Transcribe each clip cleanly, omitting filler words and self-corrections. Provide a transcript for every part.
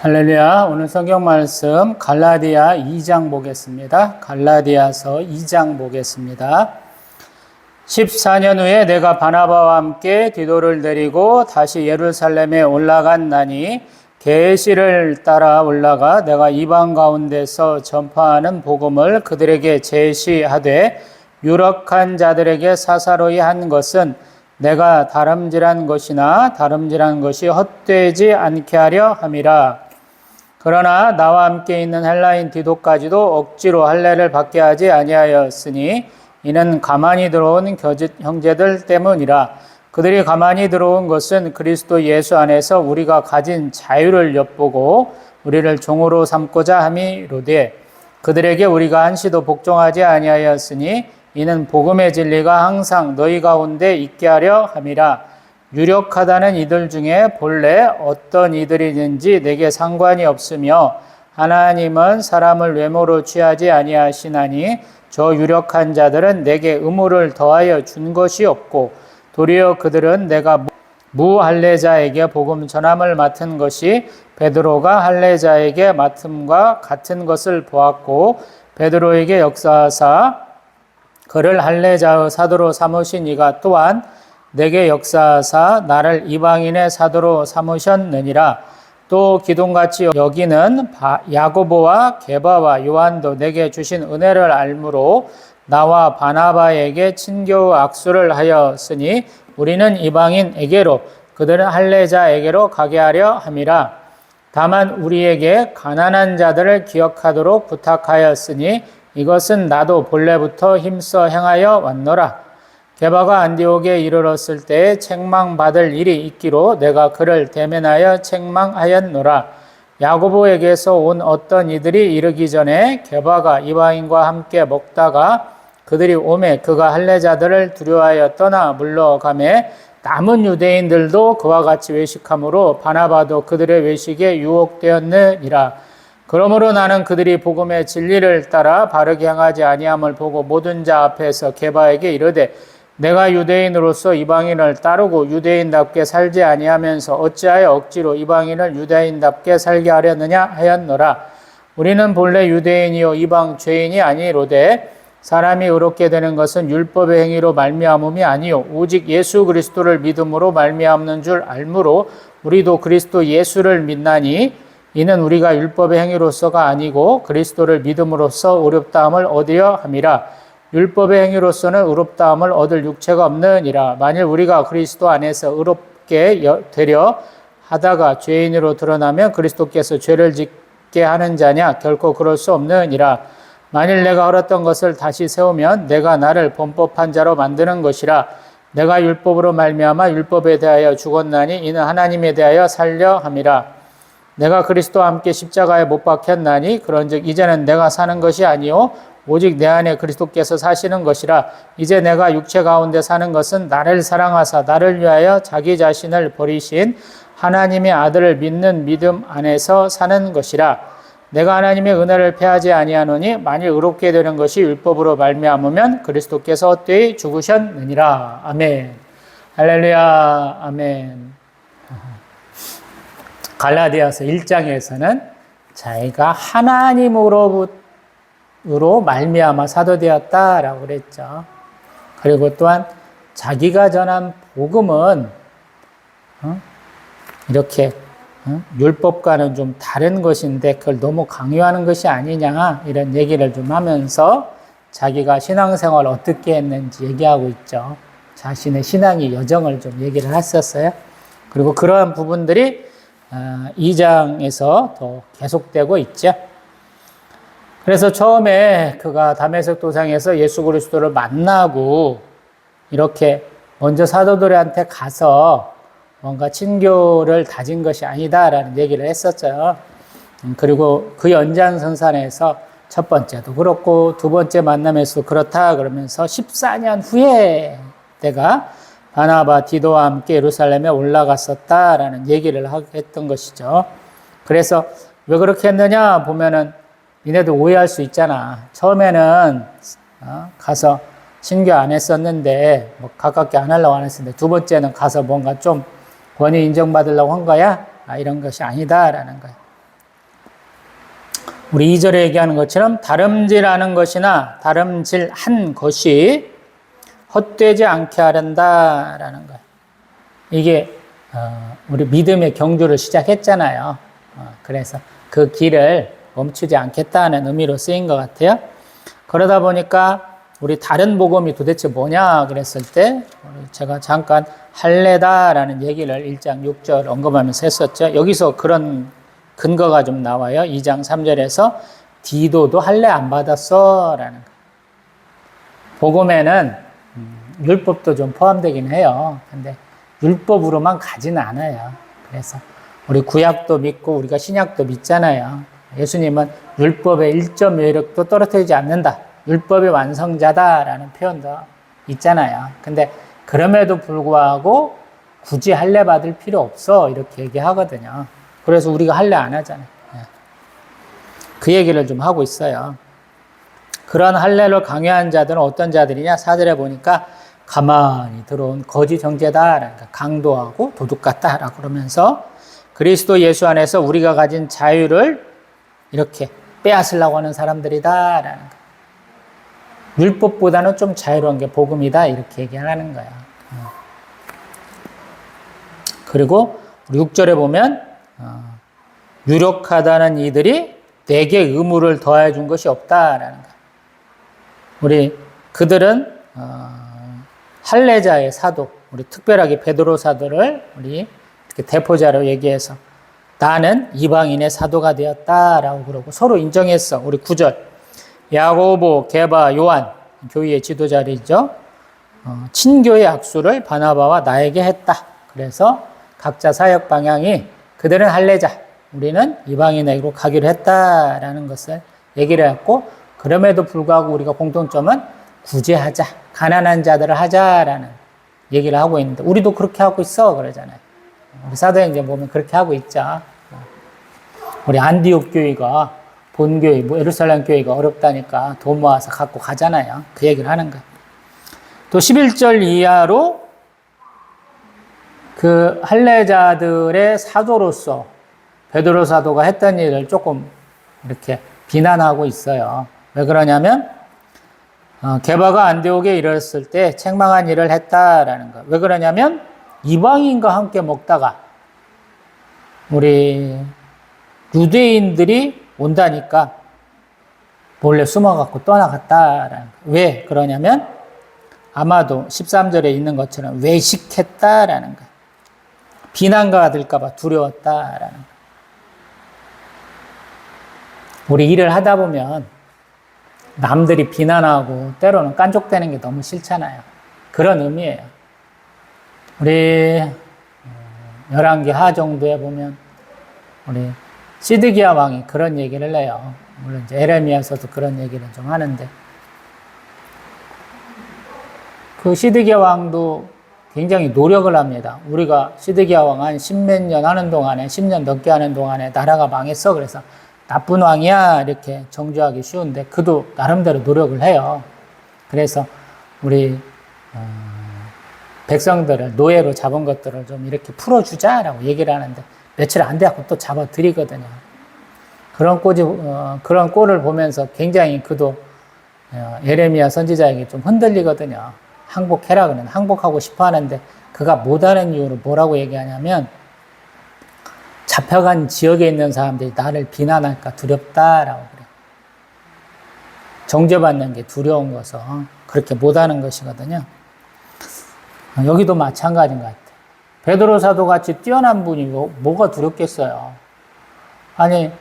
할렐루야. 오늘 성경 말씀 갈라디아 2장 보겠습니다. 갈라디아서 2장 보겠습니다. 14년 후에 내가 바나바와 함께 디도를 데리고 다시 예루살렘에 올라간다니 계시를 따라 올라가 내가 이방 가운데서 전파하는 복음을 그들에게 제시하되 유력한 자들에게 사사로이 한 것은 내가 다름질한 것이나 다름질한 것이 헛되지 않게 하려 함이라. 그러나 나와 함께 있는 헬라인 디도까지도 억지로 할례를 받게 하지 아니하였으니 이는 가만히 들어온 거짓 형제들 때문이라. 그들이 가만히 들어온 것은 그리스도 예수 안에서 우리가 가진 자유를 엿보고 우리를 종으로 삼고자 함이로되 그들에게 우리가 한시도 복종하지 아니하였으니 이는 복음의 진리가 항상 너희 가운데 있게 하려 함이라. 유력하다는 이들 중에 본래 어떤 이들이든지 내게 상관이 없으며 하나님은 사람을 외모로 취하지 아니하시나니 저 유력한 자들은 내게 의무를 더하여 준 것이 없고 도리어 그들은 내가 무할례자에게 복음 전함을 맡은 것이 베드로가 할례자에게 맡음과 같은 것을 보았고 베드로에게 역사하사 그를 할례자의 사도로 삼으신 이가 또한 내게 역사하사 나를 이방인의 사도로 삼으셨느니라. 또 기둥같이 여기는 야고보와 게바와 요한도 내게 주신 은혜를 알므로 나와 바나바에게 친교 악수를 하였으니 우리는 이방인에게로 그들은 할례자에게로 가게 하려 함이라. 다만 우리에게 가난한 자들을 기억하도록 부탁하였으니 이것은 나도 본래부터 힘써 행하여 왔노라. 게바가 안디옥에 이르렀을 때에 책망받을 일이 있기로 내가 그를 대면하여 책망하였노라. 야고보에게서 온 어떤 이들이 이르기 전에 게바가 이방인과 함께 먹다가 그들이 오매 그가 할례자들을 두려워하여 떠나 물러가매 남은 유대인들도 그와 같이 외식함으로 바나바도 그들의 외식에 유혹되었느니라. 그러므로 나는 그들이 복음의 진리를 따라 바르게 행하지 아니함을 보고 모든 자 앞에서 게바에게 이르되 내가 유대인으로서 이방인을 따르고 유대인답게 살지 아니하면서 어찌하여 억지로 이방인을 유대인답게 살게 하려느냐 하였노라. 우리는 본래 유대인이요 이방 죄인이 아니로되 사람이 의롭게 되는 것은 율법의 행위로 말미암음이 아니요 오직 예수 그리스도를 믿음으로 말미암는 줄 알므로 우리도 그리스도 예수를 믿나니 이는 우리가 율법의 행위로서가 아니고 그리스도를 믿음으로써 의롭다함을 얻으려 함이라. 율법의 행위로서는 의롭다함을 얻을 육체가 없느니라. 만일 우리가 그리스도 안에서 의롭게 되려 하다가 죄인으로 드러나면 그리스도께서 죄를 짓게 하는 자냐? 결코 그럴 수 없느니라. 만일 내가 헐었던 것을 다시 세우면 내가 나를 범법한 자로 만드는 것이라. 내가 율법으로 말미암아 율법에 대하여 죽었나니 이는 하나님에 대하여 살려 함이라. 내가 그리스도와 함께 십자가에 못 박혔나니 그런즉 이제는 내가 사는 것이 아니요 오직 내 안에 그리스도께서 사시는 것이라. 이제 내가 육체 가운데 사는 것은 나를 사랑하사 나를 위하여 자기 자신을 버리신 하나님의 아들을 믿는 믿음 안에서 사는 것이라. 내가 하나님의 은혜를 패하지 아니하노니 만일 의롭게 되는 것이 율법으로 말미암으면 그리스도께서 헛되이 죽으셨느니라. 아멘. 할렐루야. 아멘. 갈라디아서 1장에서는 자기가 하나님으로 말미암아 사도되었다라고 그랬죠. 그리고 또한 자기가 전한 복음은 이렇게 율법과는 좀 다른 것인데 그걸 너무 강요하는 것이 아니냐 이런 얘기를 좀 하면서 자기가 신앙생활을 어떻게 했는지 얘기하고 있죠. 자신의 신앙의 여정을 좀 얘기를 했었어요. 그리고 그러한 부분들이 2장에서 더 계속되고 있죠. 그래서 처음에 그가 다메섹 도상에서 예수 그리스도를 만나고 이렇게 먼저 사도들한테 가서 뭔가 친교를 다진 것이 아니다라는 얘기를 했었죠. 그리고 그 연장선상에서 첫 번째도 그렇고 두 번째 만남에서도 그렇다 그러면서 14년 후에 내가 바나바 디도와 함께 예루살렘에 올라갔었다라는 얘기를 했던 것이죠. 그래서 왜 그렇게 했느냐 보면은 니네도 오해할 수 있잖아. 처음에는 가서 신교 안 했었는데 뭐 가깝게 안 하려고 안 했었는데 두 번째는 가서 뭔가 좀 권위 인정받으려고 한 거야? 이런 것이 아니다라는 거야. 우리 2절에 얘기하는 것처럼 다름질하는 것이나 다름질한 것이 헛되지 않게 하란다라는 거예요. 이게 우리 믿음의 경주를 시작했잖아요. 그래서 그 길을 멈추지 않겠다는 의미로 쓰인 것 같아요. 그러다 보니까 우리 다른 복음이 도대체 뭐냐 그랬을 때 제가 잠깐 할례다라는 얘기를 1장 6절 언급하면서 했었죠. 여기서 그런 근거가 좀 나와요. 2장 3절에서 디도도 할례 안 받았어 라는 거. 복음에는 율법도 좀 포함되긴 해요. 근데 율법으로만 가지는 않아요. 그래서 우리 구약도 믿고 우리가 신약도 믿잖아요. 예수님은 율법의 1점 외력도 떨어뜨리지 않는다. 율법의 완성자다라는 표현도 있잖아요. 근데 그럼에도 불구하고 굳이 할례 받을 필요 없어 이렇게 얘기하거든요. 그래서 우리가 할례 안 하잖아요. 그 얘기를 좀 하고 있어요. 그런 할례를 강요한 자들은 어떤 자들이냐? 4절에 보니까 가만히 들어온 거짓 형제다. 그러니까 강도하고 도둑 같다라고 그러면서 그리스도 예수 안에서 우리가 가진 자유를 이렇게 빼앗으려고 하는 사람들이다라는 거. 율법보다는 좀 자유로운 게 복음이다 이렇게 얘기하는 거야. 그리고 6절에 보면 유력하다는 이들이 내게 의무를 더해 준 것이 없다라는 거야. 우리 그들은 할례자의 사도, 우리 특별하게 베드로 사도를 우리 대표자로 얘기해서 나는 이방인의 사도가 되었다라고 그러고 서로 인정했어. 우리 9절 야고보, 게바, 요한 교회의 지도자들이죠. 친교의 악수를 바나바와 나에게 했다. 그래서 각자 사역 방향이 그들은 할례자, 우리는 이방인에게로 가기로 했다라는 것을 얘기를 했고 그럼에도 불구하고 우리가 공통점은 구제하자, 가난한 자들을 하자라는 얘기를 하고 있는데 우리도 그렇게 하고 있어 그러잖아요. 우리 사도행전 보면 그렇게 하고 있죠. 우리 안디옥 교회가 본교회, 예루살렘 교회가 어렵다니까 돈 모아서 갖고 가잖아요. 그 얘기를 하는 거예요. 또 11절 이하로 그 할례자들의 사도로서 베드로 사도가 했던 일을 조금 이렇게 비난하고 있어요. 왜 그러냐면 게바가 안디옥에 이르렀을 때 책망한 일을 했다라는 거예요. 왜 그러냐면 이방인과 함께 먹다가 우리 유대인들이 온다니까 몰래 숨어갖고 떠나갔다라는 거예요. 왜 그러냐면 아마도 13절에 있는 것처럼 외식했다라는 거예요. 비난가 받을까봐 두려웠다라는 거예요. 우리 일을 하다 보면 남들이 비난하고 때로는 깐족대는 게 너무 싫잖아요. 그런 의미예요. 우리 열왕기 하 정도에 보면 우리 시드기야 왕이 그런 얘기를 해요. 물론 이제 에레미야서도 그런 얘기를 좀 하는데 그 시드기야 왕도 굉장히 노력을 합니다. 우리가 시드기야 왕 한 10몇 년 하는 동안에 10년 넘게 하는 동안에 나라가 망했어. 그래서 나쁜 왕이야 이렇게 정죄하기 쉬운데 그도 나름대로 노력을 해요. 그래서 우리 백성들을 노예로 잡은 것들을 좀 이렇게 풀어주자라고 얘기를 하는데 며칠 안 돼갖고 또 잡아드리거든요. 그런 꼴을 보면서 굉장히 그도 예레미야 선지자에게 좀 흔들리거든요. 항복해라 그러는 항복하고 싶어 하는데 그가 못하는 이유를 뭐라고 얘기하냐면 잡혀간 지역에 있는 사람들이 나를 비난할까 두렵다라고 그래요. 정죄받는 게 두려운 것은 그렇게 못하는 것이거든요. 여기도 마찬가지인 것 같아요. 베드로 사도 같이 뛰어난 분이 뭐가 두렵겠어요. 아니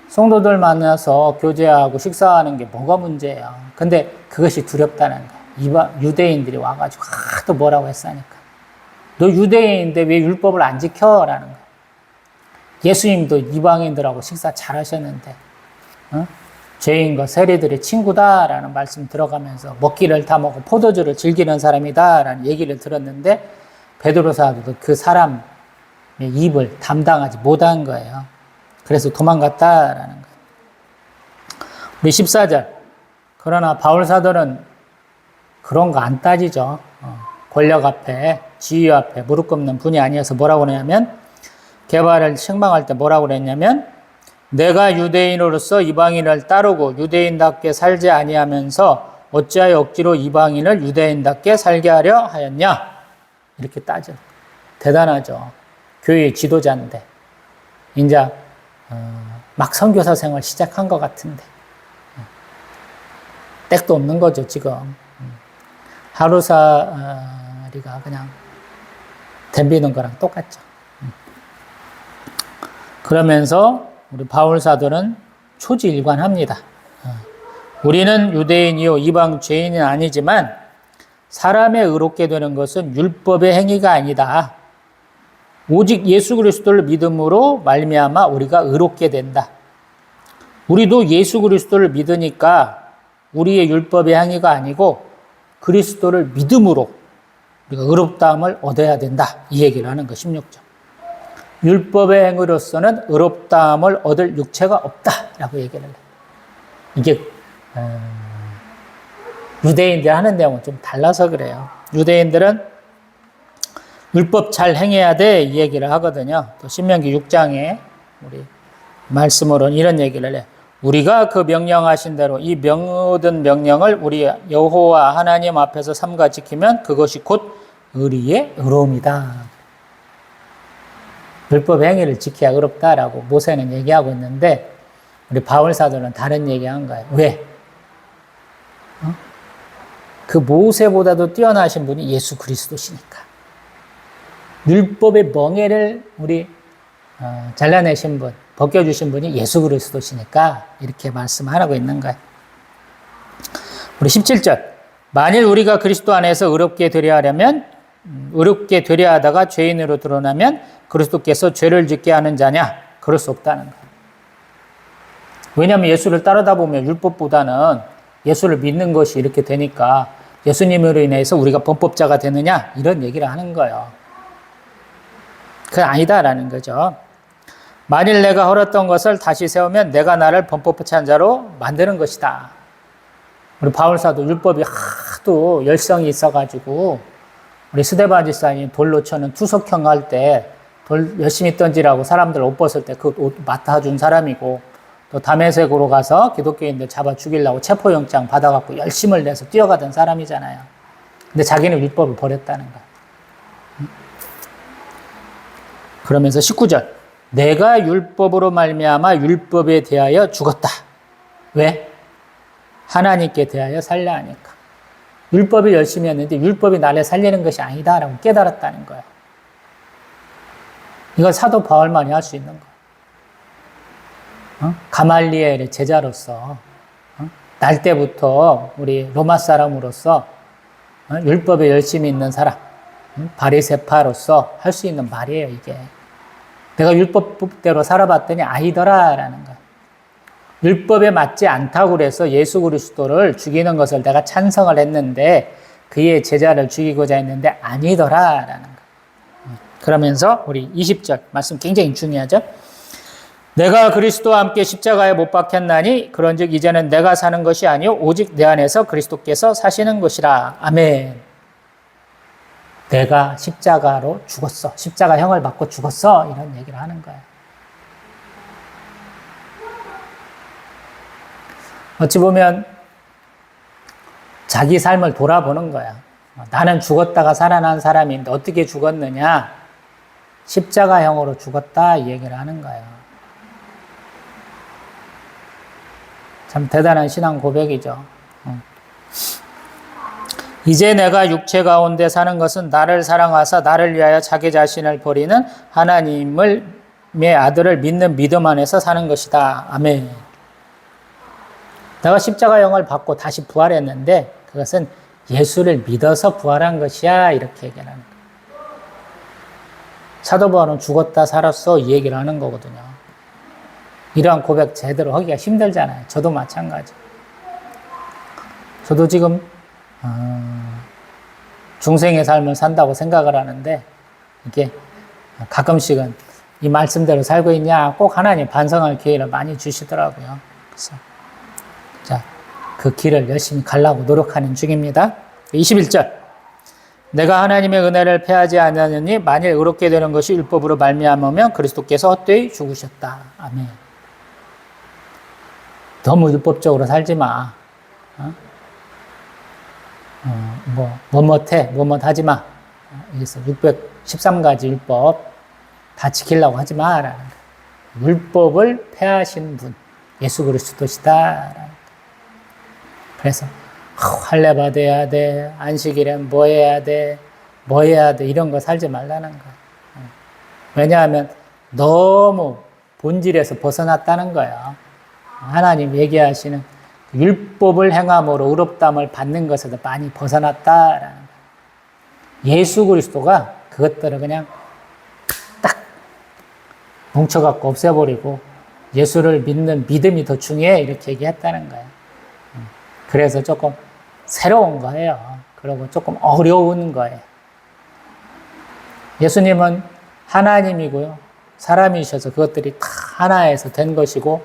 성도들 만나서 교제하고 식사하는 게 뭐가 문제예요. 근데 그것이 두렵다는 거예요. 유대인들이 와가지고 하도 뭐라고 했으니까 너 유대인인데 왜 율법을 안 지켜? 라는 거예요. 예수님도 이방인들하고 식사 잘 하셨는데 죄인과 세리들의 친구다라는 말씀 들어가면서 먹기를 다 먹고 포도주를 즐기는 사람이다라는 얘기를 들었는데 베드로 사도도 그 사람의 입을 담당하지 못한 거예요. 그래서 도망갔다라는 거예요. 우리 14절 그러나 바울 사도는 그런 거 안 따지죠. 권력 앞에 지위 앞에 무릎 꿇는 분이 아니어서 뭐라고 그러냐면 게바를 책망할 때 뭐라고 그랬냐면 내가 유대인으로서 이방인을 따르고 유대인답게 살지 아니하면서 어찌하여 억지로 이방인을 유대인답게 살게 하려 하였냐? 이렇게 따져. 대단하죠. 교회 지도자인데 이제 막 선교사 생활 시작한 것 같은데 땡도 없는 거죠 지금. 하루살이가 그냥 덤비는 거랑 똑같죠. 그러면서 우리 바울 사도는 초지일관합니다. 우리는 유대인이요 이방 죄인은 아니지만 사람의 의롭게 되는 것은 율법의 행위가 아니다. 오직 예수 그리스도를 믿음으로 말미암아 우리가 의롭게 된다. 우리도 예수 그리스도를 믿으니까 우리의 율법의 행위가 아니고 그리스도를 믿음으로 우리가 의롭다함을 얻어야 된다. 이 얘기를 하는 거 16절. 율법의 행위로서는 의롭다함을 얻을 육체가 없다라고 얘기를 해요. 이게 유대인들 하는 내용은 좀 달라서 그래요. 유대인들은 율법 잘 행해야 돼 이 얘기를 하거든요. 또 신명기 6장에 우리 말씀으로는 이런 얘기를 해요. 우리가 그 명령하신 대로 이 모든 명령을 우리 여호와 하나님 앞에서 삼가 지키면 그것이 곧 의리의 의로움이다. 율법 행위를 지켜야 의롭다라고 모세는 얘기하고 있는데 우리 바울 사도는 다른 얘기한 거예요. 왜? 그 모세보다도 뛰어나신 분이 예수 그리스도시니까. 율법의 멍에를 우리 잘라내신 분, 벗겨주신 분이 예수 그리스도시니까 이렇게 말씀하라고 있는 거예요. 우리 17절. 만일 우리가 그리스도 안에서 의롭게 되려 하려면 의롭게 되려 하다가 죄인으로 드러나면 그리스도께서 죄를 짓게 하는 자냐? 그럴 수 없다는 거예요. 왜냐하면 예수를 따르다 보면 율법보다는 예수를 믿는 것이 이렇게 되니까 예수님으로 인해서 우리가 범법자가 되느냐? 이런 얘기를 하는 거예요. 그건 아니다라는 거죠. 만일 내가 헐었던 것을 다시 세우면 내가 나를 범법한 자로 만드는 것이다. 우리 바울사도 율법이 하도 열성이 있어가지고 우리 스데반 집사님 돌로 쳐는 투석형 할 때 돌 열심히 던지라고 사람들 옷 벗을 때 그 옷 맡아준 사람이고 또 다메섹으로 가서 기독교인들 잡아 죽이려고 체포영장 받아갖고 열심을 내서 뛰어가던 사람이잖아요. 근데 자기는 율법을 버렸다는 거야. 그러면서 19절. 내가 율법으로 말미암아 율법에 대하여 죽었다. 왜? 하나님께 대하여 살려 하니까. 율법이 열심히 했는데 율법이 나를 살리는 것이 아니다라고 깨달았다는 거예요. 이걸 사도 바울만이 할 수 있는 거예요. 가말리엘의 제자로서 날 때부터 우리 로마 사람으로서 율법에 열심히 있는 사람, 바리새파로서 할 수 있는 말이에요. 이게 내가 율법대로 살아봤더니 아니더라라는 거예요. 율법에 맞지 않다고 그래서 예수 그리스도를 죽이는 것을 내가 찬성을 했는데 그의 제자를 죽이고자 했는데 아니더라라는 거예요. 그러면서 우리 20절 말씀 굉장히 중요하죠. 내가 그리스도와 함께 십자가에 못 박혔나니 그런즉 이제는 내가 사는 것이 아니요 오직 내 안에서 그리스도께서 사시는 것이라. 아멘. 내가 십자가로 죽었어. 십자가형을 받고 죽었어. 이런 얘기를 하는 거예요. 어찌 보면 자기 삶을 돌아보는 거야. 나는 죽었다가 살아난 사람인데 어떻게 죽었느냐? 십자가형으로 죽었다 이 얘기를 하는 거예요. 참 대단한 신앙 고백이죠. 이제 내가 육체 가운데 사는 것은 나를 사랑하사 나를 위하여 자기 자신을 버리는 하나님의 아들을 믿는 믿음 안에서 사는 것이다. 아멘. 내가 십자가형을 받고 다시 부활했는데 그것은 예수를 믿어서 부활한 것이야 이렇게 얘기를 하는 거예요. 사도 바울은 죽었다 살았어 이 얘기를 하는 거거든요. 이러한 고백 제대로 하기가 힘들잖아요. 저도 마찬가지. 저도 지금 중생의 삶을 산다고 생각을 하는데 이게 가끔씩은 이 말씀대로 살고 있냐 꼭 하나님 반성할 기회를 많이 주시더라고요. 그래서 자, 그 길을 열심히 가려고 노력하는 중입니다. 21절. 내가 하나님의 은혜를 패하지 않았느니 만일 의롭게 되는 것이 율법으로 말미암으면 그리스도께서 헛되이 죽으셨다. 아멘. 너무 율법적으로 살지 마. 뭐뭇 하지 마. 그래서 613가지 율법 다 지키려고 하지 마라는 거예요. 율법을 폐하신 분, 예수 그리스도시다. 그래서 할례 받아야 돼, 안식일엔 뭐 해야 돼, 이런 거 살지 말라는 거예요. 왜냐하면 너무 본질에서 벗어났다는 거예요. 하나님 얘기하시는 율법을 행함으로 의롭다함을 받는 것에서 많이 벗어났다라는 거예요. 예수 그리스도가 그것들을 그냥 딱 뭉쳐갖고 없애버리고 예수를 믿는 믿음이 더 중요해 이렇게 얘기했다는 거예요. 그래서 조금 새로운 거예요. 그리고 조금 어려운 거예요. 예수님은 하나님이고요. 사람이셔서 그것들이 다 하나에서 된 것이고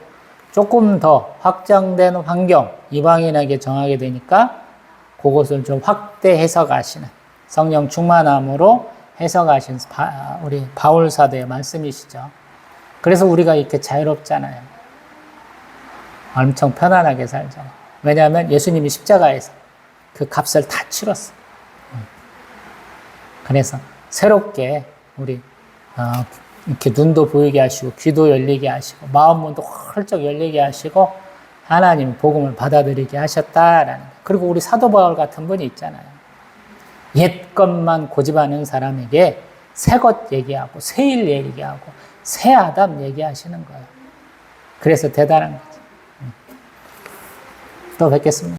조금 더 확장된 환경, 이방인에게 정하게 되니까 그것을 좀 확대 해석하시는 성령 충만함으로 해석하신 우리 바울 사도의 말씀이시죠. 그래서 우리가 이렇게 자유롭잖아요. 엄청 편안하게 살잖아요. 왜냐하면 예수님이 십자가에서 그 값을 다 치렀어. 그래서 새롭게 우리 이렇게 눈도 보이게 하시고 귀도 열리게 하시고 마음 문도 헐쩍 열리게 하시고 하나님 복음을 받아들이게 하셨다라는 거예요. 그리고 우리 사도 바울 같은 분이 있잖아요. 옛 것만 고집하는 사람에게 새 것 얘기하고 새 일 얘기하고 새 아담 얘기하시는 거예요. 그래서 대단한 거죠. 또 뵙겠습니다.